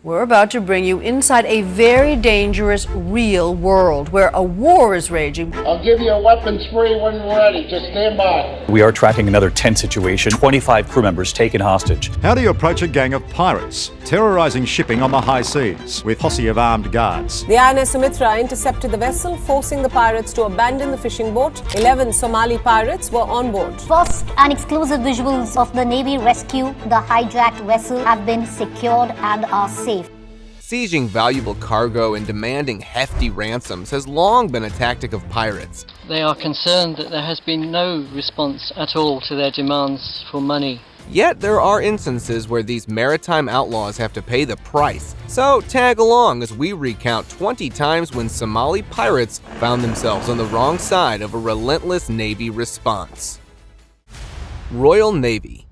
We're about to bring you inside a very dangerous, real world where a war is raging. I'll give you a weapons free when we're ready. Just stand by. We are tracking another tense situation. 25 crew members taken hostage. How do you approach a gang of pirates terrorising shipping on the high seas with posse of armed guards? The INS Sumitra intercepted the vessel, forcing the pirates to abandon the fishing boat. 11 Somali pirates were on board. First and exclusive visuals of the Navy rescue the hijacked vessel have been secured and are safe. Sieging valuable cargo and demanding hefty ransoms has long been a tactic of pirates. They are concerned that there has been no response at all to their demands for money. Yet there are instances where these maritime outlaws have to pay the price. So tag along as we recount 20 times when Somali pirates found themselves on the wrong side of a relentless Navy response. Royal Navy.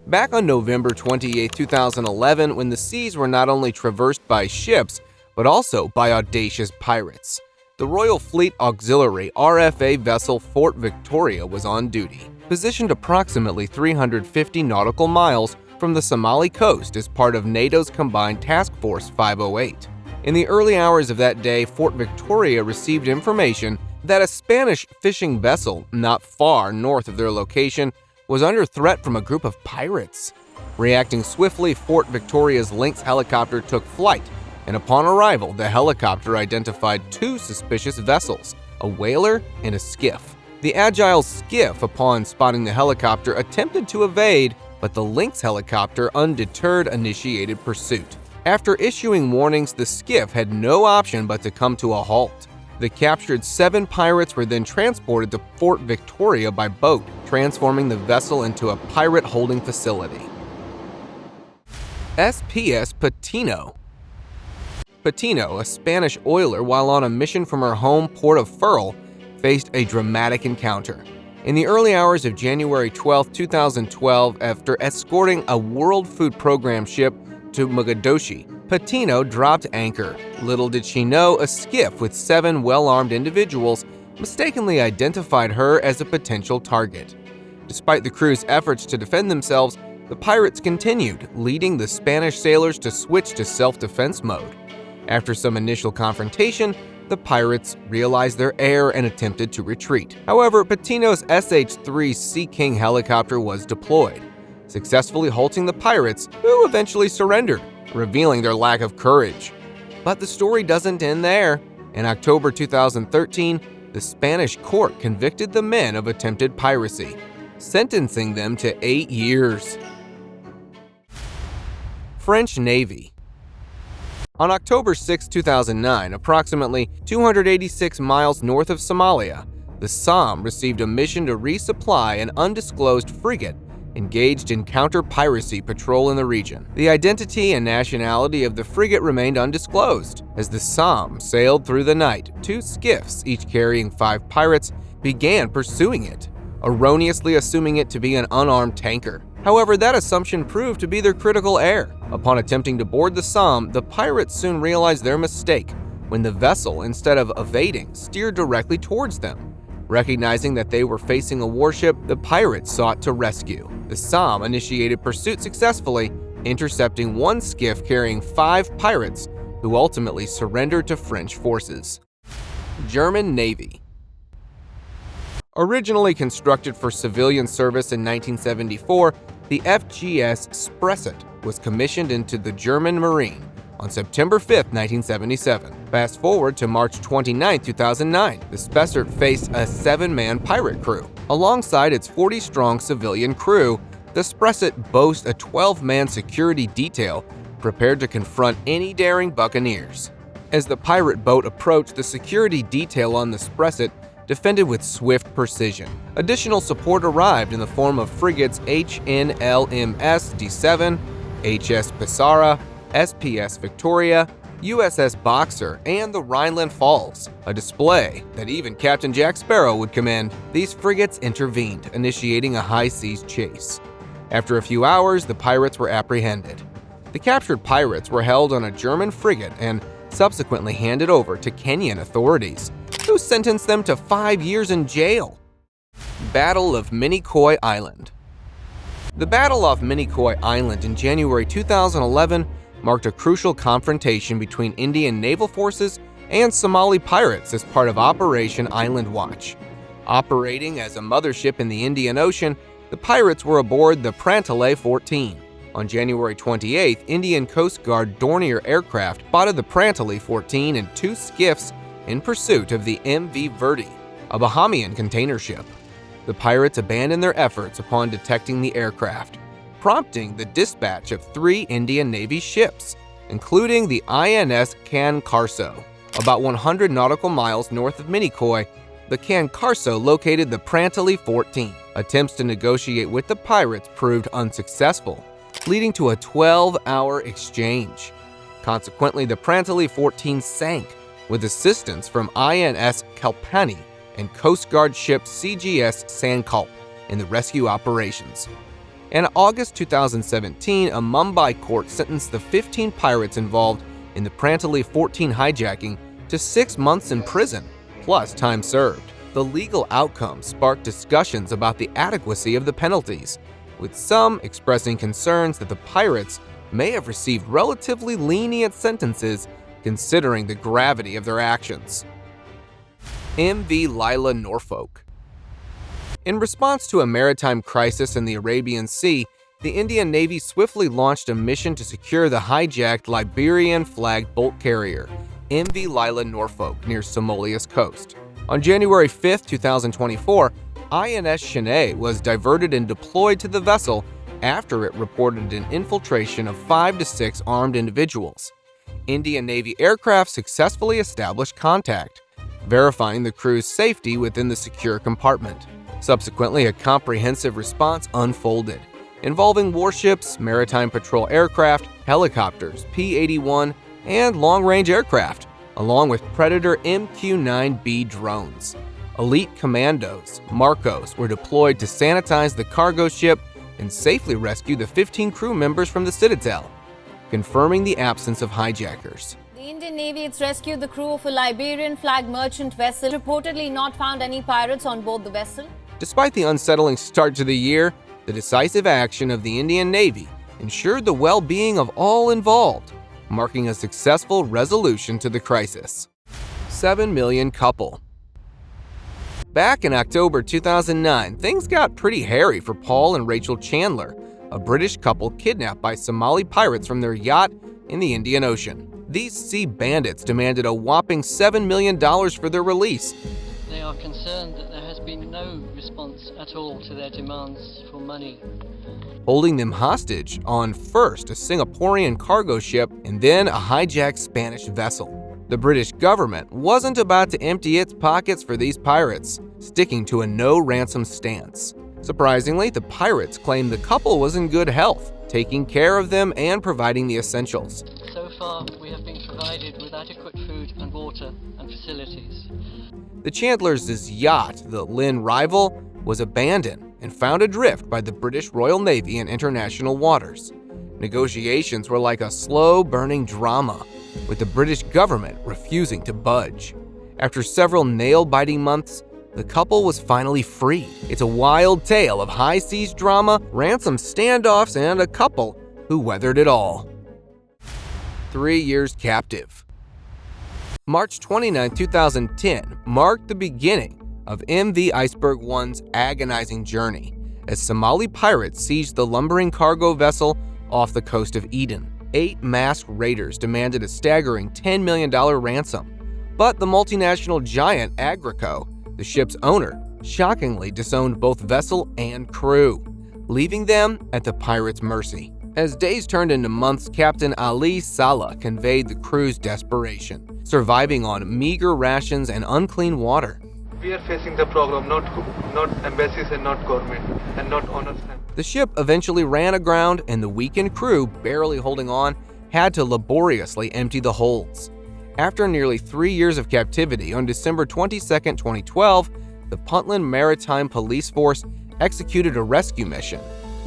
Back on November 28, 2011, when the seas were not only traversed by ships, but also by audacious pirates, the Royal Fleet Auxiliary RFA vessel Fort Victoria was on duty, positioned approximately 350 nautical miles from the Somali coast as part of NATO's Combined Task Force 508. In the early hours of that day, Fort Victoria received information that a Spanish fishing vessel not far north of their location was under threat from a group of pirates. Reacting swiftly, Fort Victoria's Lynx helicopter took flight, and upon arrival, the helicopter identified two suspicious vessels, a whaler and a skiff. The agile skiff, upon spotting the helicopter, attempted to evade, but the Lynx helicopter, undeterred, initiated pursuit. After issuing warnings, the skiff had no option but to come to a halt. The captured 7 pirates were then transported to Fort Victoria by boat, transforming the vessel into a pirate holding facility. SPS Patino. Patino, a Spanish oiler while on a mission from her home port of Ferrol, faced a dramatic encounter. In the early hours of January 12, 2012, after escorting a World Food Program ship to Mogadishu, Patino dropped anchor. Little did she know, a skiff with 7 well-armed individuals mistakenly identified her as a potential target. Despite the crew's efforts to defend themselves, the pirates continued, leading the Spanish sailors to switch to self-defense mode. After some initial confrontation, the pirates realized their error and attempted to retreat. However, Patino's SH-3 Sea King helicopter was deployed, successfully halting the pirates, who eventually surrendered, revealing their lack of courage. But the story doesn't end there. In October 2013, the Spanish court convicted the men of attempted piracy, sentencing them to 8 years. French Navy. On October 6, 2009, approximately 286 miles north of Somalia, the Somme received a mission to resupply an undisclosed frigate engaged in counter-piracy patrol in the region. The identity and nationality of the frigate remained undisclosed. As the Somme sailed through the night, 2 skiffs, each carrying 5 pirates, began pursuing it, erroneously assuming it to be an unarmed tanker. However, that assumption proved to be their critical error. Upon attempting to board the Somme, the pirates soon realized their mistake when the vessel, instead of evading, steered directly towards them. Recognizing that they were facing a warship, the pirates sought to rescue. The Somme initiated pursuit successfully, intercepting 1 skiff carrying 5 pirates, who ultimately surrendered to French forces. German Navy. Originally constructed for civilian service in 1974, the FGS Spresset was commissioned into the German Marine on September 5, 1977. Fast forward to March 29, 2009, the Spessert faced a 7-man pirate crew. Alongside its 40-strong civilian crew, the Spresset boasts a 12-man security detail prepared to confront any daring buccaneers. As the pirate boat approached, the security detail on the Spresset defended with swift precision. Additional support arrived in the form of frigates HNLMS D7, HS Pissarra, SPS Victoria, USS Boxer, and the Rhineland Falls, a display that even Captain Jack Sparrow would commend. These frigates intervened, initiating a high seas chase. After a few hours, the pirates were apprehended. The captured pirates were held on a German frigate and subsequently handed over to Kenyan authorities, who sentenced them to 5 years in jail. Battle of Minicoy Island. The Battle off Minicoy Island in January 2011 marked a crucial confrontation between Indian naval forces and Somali pirates as part of Operation Island Watch. Operating as a mothership in the Indian Ocean, the pirates were aboard the Prantale 14. On January 28th, Indian Coast Guard Dornier aircraft spotted the Prantale 14 and 2 skiffs in pursuit of the MV Verdi, a Bahamian container ship. The pirates abandoned their efforts upon detecting the aircraft, prompting the dispatch of 3 Indian Navy ships, including the INS Can Carso. About 100 nautical miles north of Minicoy, the Can Carso located the Prantale 14. Attempts to negotiate with the pirates proved unsuccessful, leading to a 12-hour exchange. Consequently, the Prantale 14 sank, with assistance from INS Kalpani and Coast Guard ship CGS Sankalp in the rescue operations. In August 2017, a Mumbai court sentenced the 15 pirates involved in the Prantale 14 hijacking to 6 months in prison, plus time served. The legal outcome sparked discussions about the adequacy of the penalties, with some expressing concerns that the pirates may have received relatively lenient sentences considering the gravity of their actions. MV Lila Norfolk. In response to a maritime crisis in the Arabian Sea, the Indian Navy swiftly launched a mission to secure the hijacked Liberian-flagged bulk carrier, MV Lila Norfolk, near Somalia's coast. On January 5, 2024, INS Chennai was diverted and deployed to the vessel after it reported an infiltration of 5 to 6 armed individuals. Indian Navy aircraft successfully established contact, verifying the crew's safety within the secure compartment. Subsequently, a comprehensive response unfolded, involving warships, maritime patrol aircraft, helicopters, P-81, and long-range aircraft, along with Predator MQ-9B drones. Elite commandos, Marcos, were deployed to sanitize the cargo ship and safely rescue the 15 crew members from the Citadel, confirming the absence of hijackers. The Indian Navy has rescued the crew of a Liberian-flagged merchant vessel, reportedly not found any pirates on board the vessel. Despite the unsettling start to the year, the decisive action of the Indian Navy ensured the well-being of all involved, marking a successful resolution to the crisis. 7 million couple. Back in October 2009, things got pretty hairy for Paul and Rachel Chandler, a British couple kidnapped by Somali pirates from their yacht in the Indian Ocean. These sea bandits demanded a whopping $7 million for their release. They are concerned that there has been no response at all to their demands for money. Holding them hostage on first a Singaporean cargo ship and then a hijacked Spanish vessel. The British government wasn't about to empty its pockets for these pirates, sticking to a no-ransom stance. Surprisingly, the pirates claimed the couple was in good health, taking care of them and providing the essentials. So far, we have been provided with adequate food and water and facilities. The Chandlers' yacht, the Lynn Rival, was abandoned and found adrift by the British Royal Navy in international waters. Negotiations were like a slow-burning drama, with the British government refusing to budge. After several nail-biting months, the couple was finally freed. It's a wild tale of high seas drama, ransom standoffs, and a couple who weathered it all. 3 years captive. March 29, 2010 marked the beginning of MV Iceberg One's agonizing journey as Somali pirates seized the lumbering cargo vessel off the coast of Eden. 8 masked raiders demanded a staggering $10 million ransom, but the multinational giant Agrico, the ship's owner, shockingly disowned both vessel and crew, leaving them at the pirates' mercy. As days turned into months, Captain Ali Saleh conveyed the crew's desperation, surviving on meager rations and unclean water. We are facing the problem, not embassies and not government and not owners. The ship eventually ran aground, and the weakened crew, barely holding on, had to laboriously empty the holds. After nearly 3 years of captivity, on December 22, 2012, the Puntland Maritime Police Force executed a rescue mission,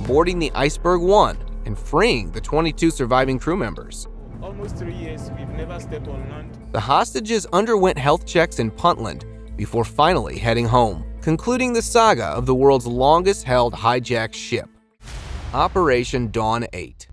boarding the Iceberg One and freeing the 22 surviving crew members. Almost 3 years, we've never stepped on land. The hostages underwent health checks in Puntland before finally heading home, concluding the saga of the world's longest-held hijacked ship. Operation Dawn 8.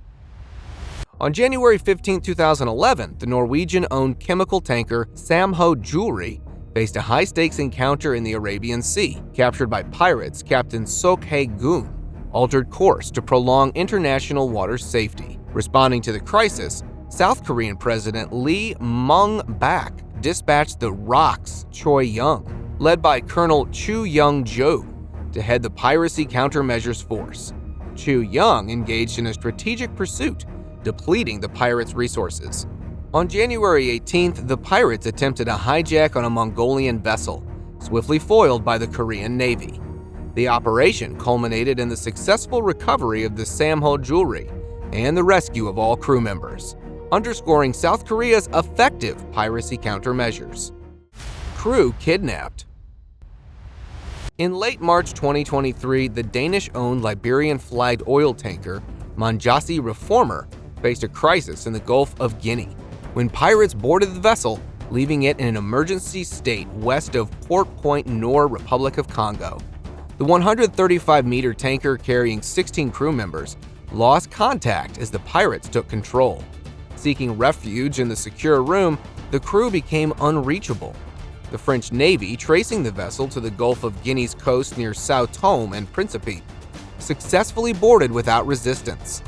On January 15, 2011, the Norwegian-owned chemical tanker Samho Jewelry faced a high-stakes encounter in the Arabian Sea. Captured by pirates, Captain Sokhae Gun altered course to prolong international water safety. Responding to the crisis, South Korean President Lee Myung-bak dispatched the ROK's Choi Young, led by Colonel Chu Young-jo, to head the piracy countermeasures force. Chu Young engaged in a strategic pursuit, depleting the pirates' resources. On January 18th, the pirates attempted a hijack on a Mongolian vessel, swiftly foiled by the Korean Navy. The operation culminated in the successful recovery of the Samho Jewelry and the rescue of all crew members, underscoring South Korea's effective piracy countermeasures. Crew kidnapped. In late March 2023, the Danish-owned Liberian-flagged oil tanker Manjasi Reformer faced a crisis in the Gulf of Guinea when pirates boarded the vessel, leaving it in an emergency state west of Port Point Nor, Republic of Congo. The 135-meter tanker carrying 16 crew members lost contact as the pirates took control. Seeking refuge in the secure room, the crew became unreachable. The French Navy, tracing the vessel to the Gulf of Guinea's coast near Sao Tome and Principe, successfully boarded without resistance.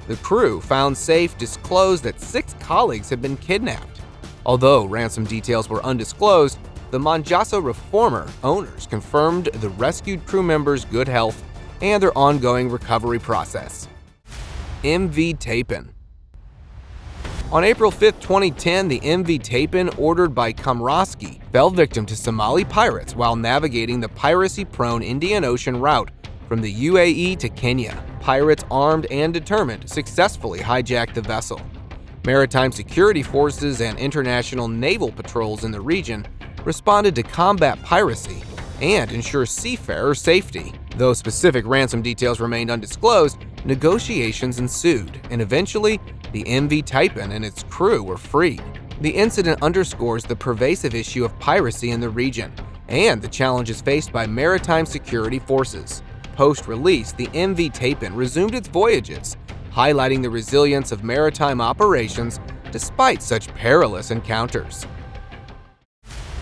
The crew, found safe, disclosed that 6 colleagues had been kidnapped. Although ransom details were undisclosed, the Manjasa Reformer owners confirmed the rescued crew members' good health and their ongoing recovery process. MV Tapen. On April 5, 2010, the MV Tapen, ordered by Komorowski, fell victim to Somali pirates while navigating the piracy-prone Indian Ocean route from the UAE to Kenya. Pirates, armed and determined, successfully hijacked the vessel. Maritime security forces and international naval patrols in the region responded to combat piracy and ensure seafarer safety. Though specific ransom details remained undisclosed, negotiations ensued, and eventually, the MV Tapen and its crew were freed. The incident underscores the pervasive issue of piracy in the region and the challenges faced by maritime security forces. Post-release, the MV Tapen resumed its voyages, highlighting the resilience of maritime operations despite such perilous encounters.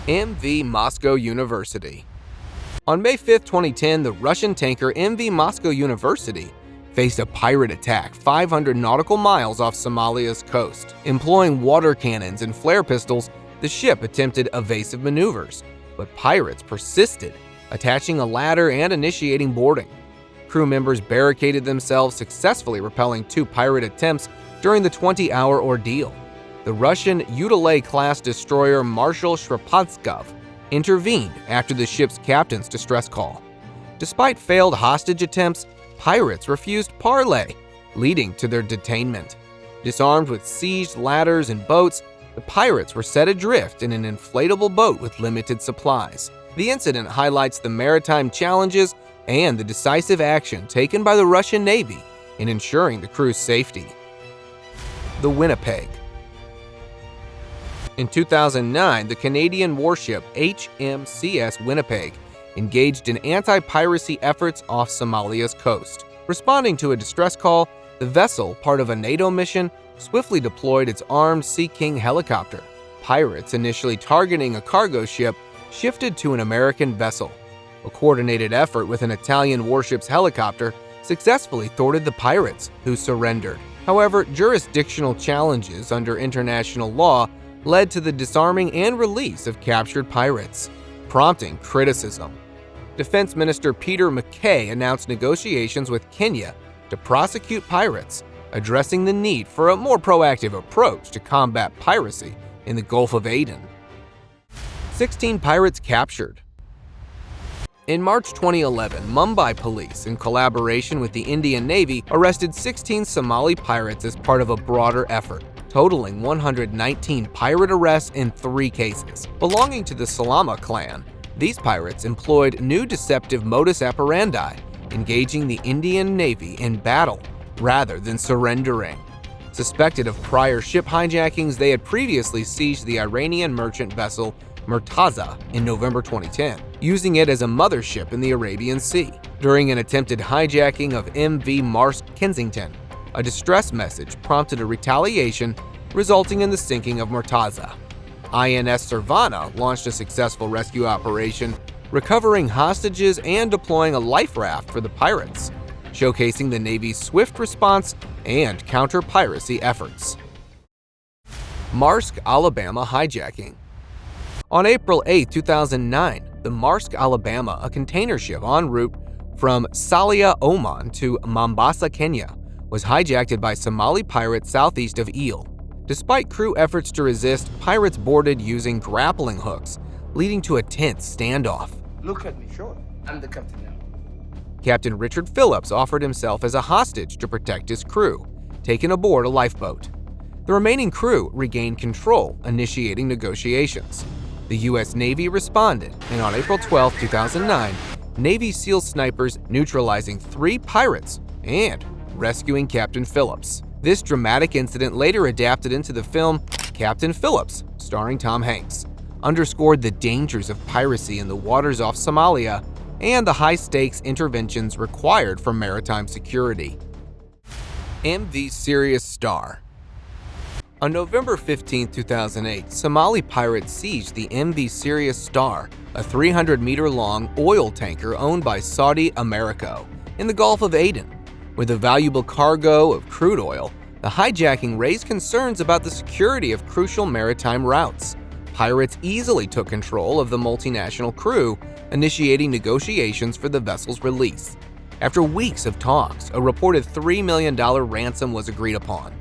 MV Moscow University. On May 5, 2010, the Russian tanker MV Moscow University faced a pirate attack 500 nautical miles off Somalia's coast. Employing water cannons and flare pistols, the ship attempted evasive maneuvers, but pirates persisted, attaching a ladder and initiating boarding. Crew members barricaded themselves, successfully repelling 2 pirate attempts during the 20-hour ordeal. The Russian Udalay-class destroyer Marshal Shrapatskov intervened after the ship's captain's distress call. Despite failed hostage attempts, pirates refused parley, leading to their detainment. Disarmed with seized ladders and boats, the pirates were set adrift in an inflatable boat with limited supplies. The incident highlights the maritime challenges and the decisive action taken by the Russian Navy in ensuring the crew's safety. The Winnipeg. In 2009, the Canadian warship HMCS Winnipeg engaged in anti-piracy efforts off Somalia's coast. Responding to a distress call, the vessel, part of a NATO mission, swiftly deployed its armed Sea King helicopter. Pirates, initially targeting a cargo ship, shifted to an American vessel. A coordinated effort with an Italian warship's helicopter successfully thwarted the pirates, who surrendered. However, jurisdictional challenges under international law led to the disarming and release of captured pirates, prompting criticism. Defense Minister Peter MacKay announced negotiations with Kenya to prosecute pirates, addressing the need for a more proactive approach to combat piracy in the Gulf of Aden. 16 pirates captured. In March 2011, Mumbai police, in collaboration with the Indian Navy, arrested 16 Somali pirates as part of a broader effort, totaling 119 pirate arrests in 3 cases. Belonging to the Salama clan, these pirates employed new deceptive modus operandi, engaging the Indian Navy in battle rather than surrendering. Suspected of prior ship hijackings, they had previously seized the Iranian merchant vessel Murtaza in November 2010, using it as a mothership in the Arabian Sea. During an attempted hijacking of MV Marsk Kensington, A distress message prompted a retaliation, resulting in the sinking of Murtaza. INS Savannah launched a successful rescue operation, recovering hostages and deploying a life raft for the pirates, showcasing the Navy's swift response and counter-piracy efforts. Marsk Alabama hijacking. On April 8, 2009, the Marsk Alabama, a container ship en route from Salia, Oman to Mombasa, Kenya, was hijacked by Somali pirates southeast of Eel. Despite crew efforts to resist, pirates boarded using grappling hooks, leading to a tense standoff. Look at me, sure. I'm the captain now. Captain Richard Phillips offered himself as a hostage to protect his crew, taken aboard a lifeboat. The remaining crew regained control, initiating negotiations. The U.S. Navy responded, and on April 12, 2009, Navy SEAL snipers neutralizing 3 pirates and rescuing Captain Phillips. This dramatic incident, later adapted into the film Captain Phillips, starring Tom Hanks, underscored the dangers of piracy in the waters off Somalia and the high-stakes interventions required for maritime security. MV Sirius Star. On November 15, 2008, Somali pirates seized the MV Sirius Star, a 300-meter-long oil tanker owned by Saudi Aramco in the Gulf of Aden. With a valuable cargo of crude oil, the hijacking raised concerns about the security of crucial maritime routes. Pirates easily took control of the multinational crew, initiating negotiations for the vessel's release. After weeks of talks, a reported $3 million ransom was agreed upon.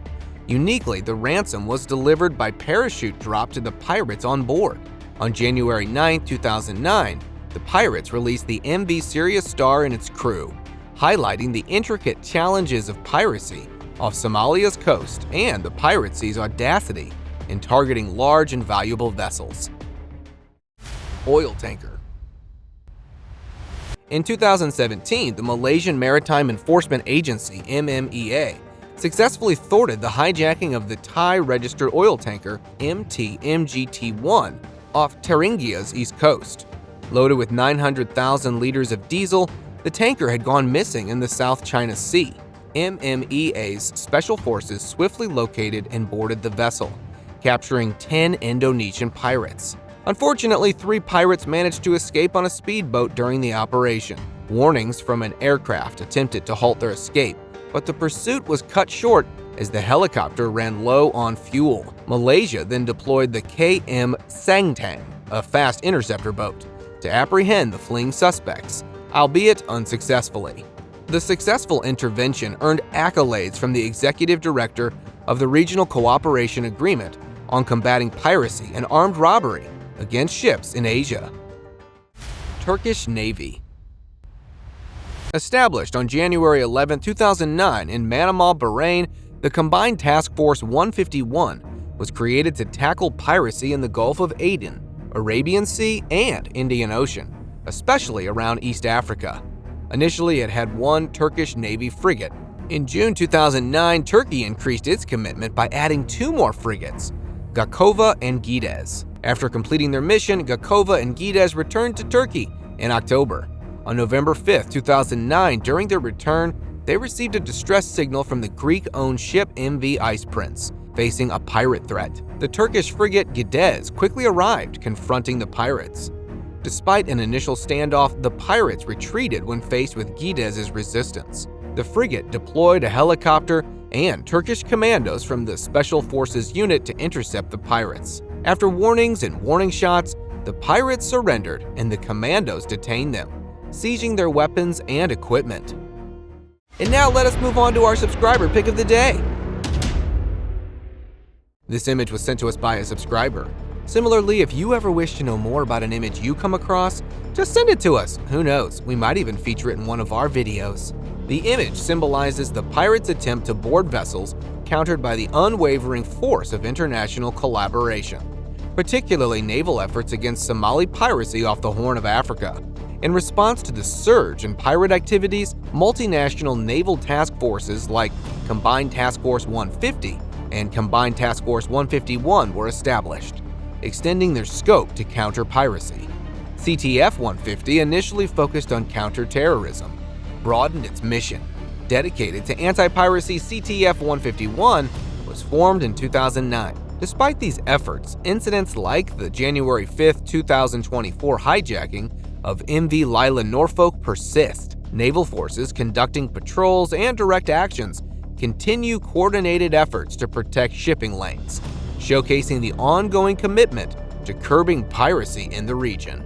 Uniquely, the ransom was delivered by parachute drop to the pirates on board. On January 9, 2009, the pirates released the MV Sirius Star and its crew, highlighting the intricate challenges of piracy off Somalia's coast and the piracy's audacity in targeting large and valuable vessels. Oil tanker. In 2017, the Malaysian Maritime Enforcement Agency, MMEA, successfully thwarted the hijacking of the Thai-registered oil tanker MT-MGT-1 off Taringia's east coast. Loaded with 900,000 liters of diesel, the tanker had gone missing in the South China Sea. MMEA's special forces swiftly located and boarded the vessel, capturing 10 Indonesian pirates. Unfortunately, 3 pirates managed to escape on a speedboat during the operation. Warnings from an aircraft attempted to halt their escape, but the pursuit was cut short as the helicopter ran low on fuel. Malaysia then deployed the KM Sangtang, a fast interceptor boat, to apprehend the fleeing suspects, albeit unsuccessfully. The successful intervention earned accolades from the executive director of the Regional Cooperation Agreement on combating piracy and armed robbery against ships in Asia. Turkish Navy. Established on January 11, 2009 in Manama, Bahrain, the Combined Task Force 151 was created to tackle piracy in the Gulf of Aden, Arabian Sea, and Indian Ocean, especially around East Africa. Initially, it had 1 Turkish Navy frigate. In June 2009, Turkey increased its commitment by adding 2 more frigates, Gakova and Gides. After completing their mission, Gakova and Gides returned to Turkey in October. On November 5, 2009, during their return, they received a distress signal from the Greek-owned ship MV Ice Prince, facing a pirate threat. The Turkish frigate Gides quickly arrived, confronting the pirates. Despite an initial standoff, the pirates retreated when faced with Gides' resistance. The frigate deployed a helicopter and Turkish commandos from the Special Forces unit to intercept the pirates. After warnings and warning shots, the pirates surrendered and the commandos detained them, seizing their weapons and equipment. And now let us move on to our subscriber pick of the day. This image was sent to us by a subscriber. Similarly, if you ever wish to know more about an image you come across, just send it to us. Who knows, we might even feature it in one of our videos. The image symbolizes the pirates' attempt to board vessels countered by the unwavering force of international collaboration, particularly naval efforts against Somali piracy off the Horn of Africa. In response to the surge in pirate activities, multinational naval task forces like Combined Task Force 150 and Combined Task Force 151 were established, extending their scope to counter piracy. CTF 150 initially focused on counter-terrorism, broadened its mission, dedicated to anti-piracy. CTF 151 was formed in 2009. Despite these efforts, incidents like the January 5, 2024 hijacking of MV Lila Norfolk persist. Naval forces conducting patrols and direct actions continue coordinated efforts to protect shipping lanes, showcasing the ongoing commitment to curbing piracy in the region.